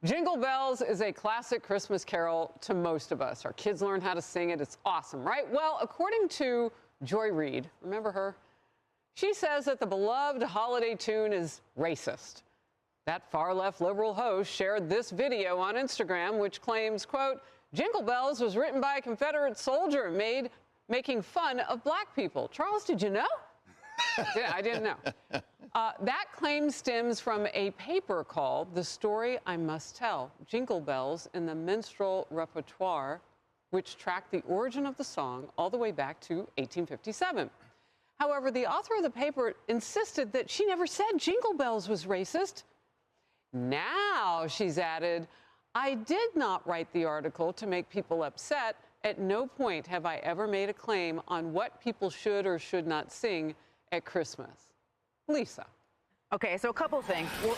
Jingle Bells is a classic Christmas carol to most of us. Our kids learn how to sing it. It's awesome, right? Well, according to Joy Reid, remember her? She says that the beloved holiday tune is racist. That far-left liberal host shared this video on Instagram, which claims, quote, Jingle Bells was written by a Confederate soldier making fun of black people. Charles, did you know? I didn't know. That claim stems from a paper called The Story I Must Tell, Jingle Bells in the Minstrel Repertoire, which tracked the origin of the song all the way back to 1857. However, the author of the paper insisted that she never said Jingle Bells was racist. Now, she's added, I did not write the article to make people upset. At no point have I ever made a claim on what people should or should not sing at Christmas. Lisa. Okay, so a couple things. Well,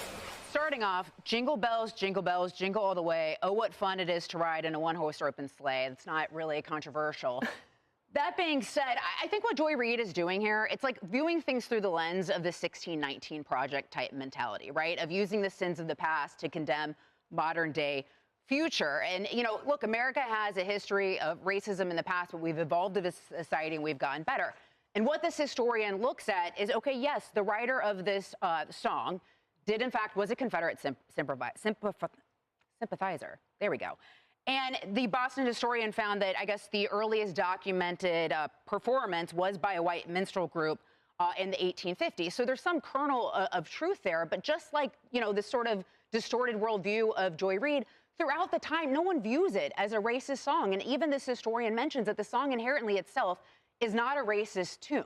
starting off, jingle bells, jingle all the way. Oh, what fun it is to ride in a one-horse open sleigh. It's not really controversial. That being said, I think what Joy Reid is doing here, it's like viewing things through the lens of the 1619 Project type mentality, right? Of using the sins of the past to condemn modern day future. And, you know, look, America has a history of racism in the past, but we've evolved as a society and we've gotten better. And what this historian looks at is, okay, yes, the writer of this song was a Confederate sympathizer. There we go. And the Boston historian found that, I guess, the earliest documented performance was by a white minstrel group in the 1850s. So there's some kernel of truth there. But just like, you know, this sort of distorted worldview of Joy Reid, throughout the time, no one views it as a racist song. And even this historian mentions that the song inherently itself is not a racist tune.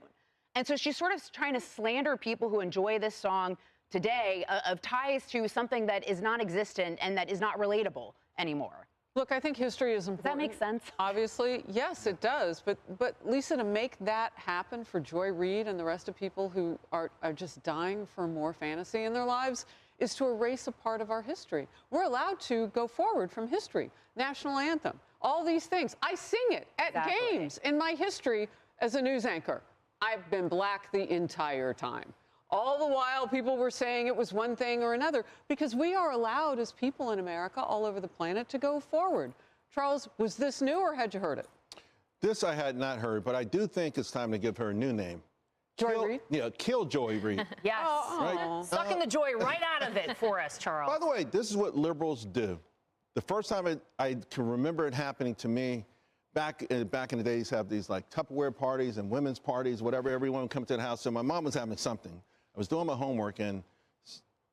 And so she's sort of trying to slander people who enjoy this song today of ties to something that is non-existent and that is not relatable anymore. Look, I think history is important. Does that make sense? Obviously, yes, it does. But Lisa, to make that happen for Joy Reid and the rest of people who are just dying for more fantasy in their lives is to erase a part of our history. We're allowed to go forward from history, national anthem, all these things. I sing it at games in my history as a news anchor. I've been black the entire time. All the while, people were saying it was one thing or another, because we are allowed as people in America all over the planet to go forward. Charles, was this new or had you heard it? This I had not heard, but I do think it's time to give her a new name. Joy Reid? Yeah, kill Joy Reid. Yes. Right? Sucking the joy right out of it for us, Charles. By the way, this is what liberals do. The first time I can remember it happening to me, back in the days, have these like Tupperware parties and women's parties, whatever, everyone would come to the house. So my mom was having something. I was doing my homework, and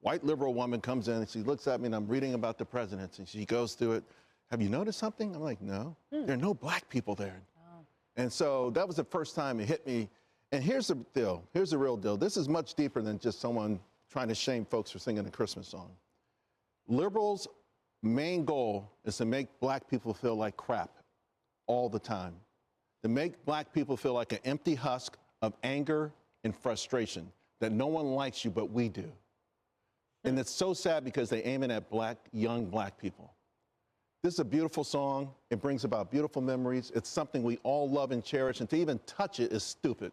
white liberal woman comes in, and she looks at me, and I'm reading about the presidents, and she goes through it. Have you noticed something? I'm like, no. There are no black people there. Oh. And so that was the first time it hit me. And here's the deal. Here's the real deal. This is much deeper than just someone trying to shame folks for singing a Christmas song. Liberals' main goal is to make black people feel like crap all the time, to make black people feel like an empty husk of anger and frustration, that no one likes you but we do. And it's so sad because they aim it at young black people. This is a beautiful song. It brings about beautiful memories. It's something we all love and cherish, and to even touch it is stupid.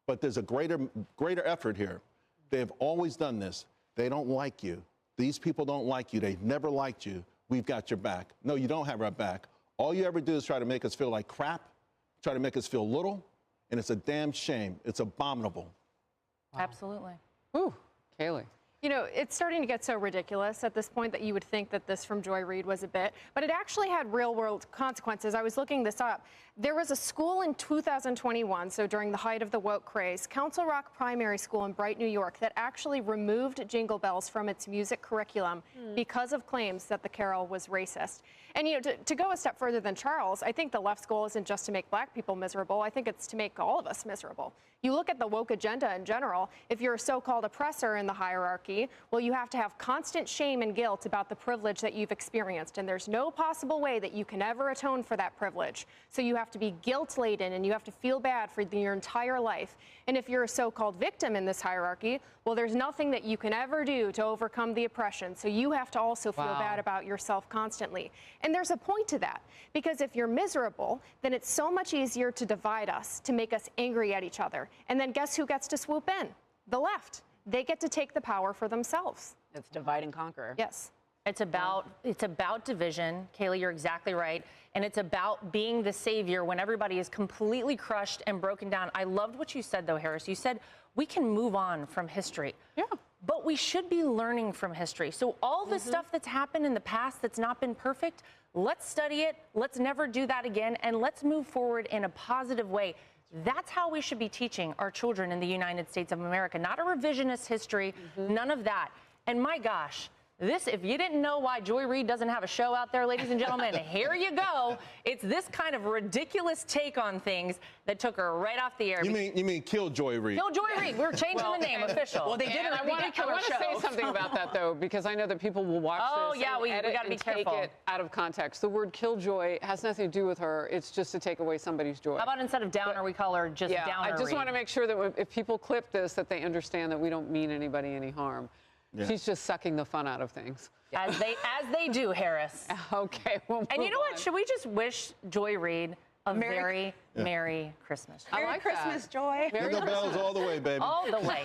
But there's a greater effort here. They have always done this. They don't like you. These people don't like you. They've never liked you. We've got your back. No, you don't have our back. All you ever do is try to make us feel like crap, try to make us feel little, and it's a damn shame. It's abominable. Wow. Absolutely. Ooh, Kaylee. You know, it's starting to get so ridiculous at this point that you would think that this from Joy Reid was a bit, but it actually had real-world consequences. I was looking this up. There was a school in 2021, so during the height of the woke craze, Council Rock Primary School in Bright, New York, that actually removed Jingle Bells from its music curriculum because of claims that the carol was racist. And, you know, to go a step further than Charles, I think the left's goal isn't just to make black people miserable. I think it's to make all of us miserable. You look at the woke agenda in general, if you're a so-called oppressor in the hierarchy, well, you have to have constant shame and guilt about the privilege that you've experienced, and there's no possible way that you can ever atone for that privilege. So you have to be guilt-laden, and you have to feel bad for your entire life. And if you're a so-called victim in this hierarchy, well, there's nothing that you can ever do to overcome the oppression. So you have to also feel bad about yourself constantly. And there's a point to that, because if you're miserable, then it's so much easier to divide us, to make us angry at each other. And then guess who gets to swoop in? The left. They get to take the power for themselves. It's divide and conquer. Yes. It's about division. Kaylee, you're exactly right. And it's about being the savior when everybody is completely crushed and broken down. I loved what you said, though, Harris. You said we can move on from history. Yeah. But we should be learning from history. So all the stuff that's happened in the past that's not been perfect, let's study it. Let's never do that again. And let's move forward in a positive way. That's how we should be teaching our children in the United States of America. Not a revisionist history, none of that. And my gosh, if you didn't know why Joy Reid doesn't have a show out there, ladies and gentlemen, here you go. It's this kind of ridiculous take on things that took her right off the air. You mean kill Joy Reid? Kill Joy Reid. We're changing the name official. Well, they did it. I want to say something about that, though, because I know that people will watch this yeah, we edit gotta be and take careful. it out of context. The word killjoy has nothing to do with her. It's just to take away somebody's joy. How about instead of downer, we call her just Yeah, Downer I just Reid? want to make sure that if people clip this, that they understand that we don't mean anybody any harm. Yeah. She's just sucking the fun out of things. As they do, Harris. Okay. We'll And you move know on. what? Should we just wish Joy Reid a very Merry Christmas? I like Christmas, that. Joy. Jingle bells all the way, baby. All the way.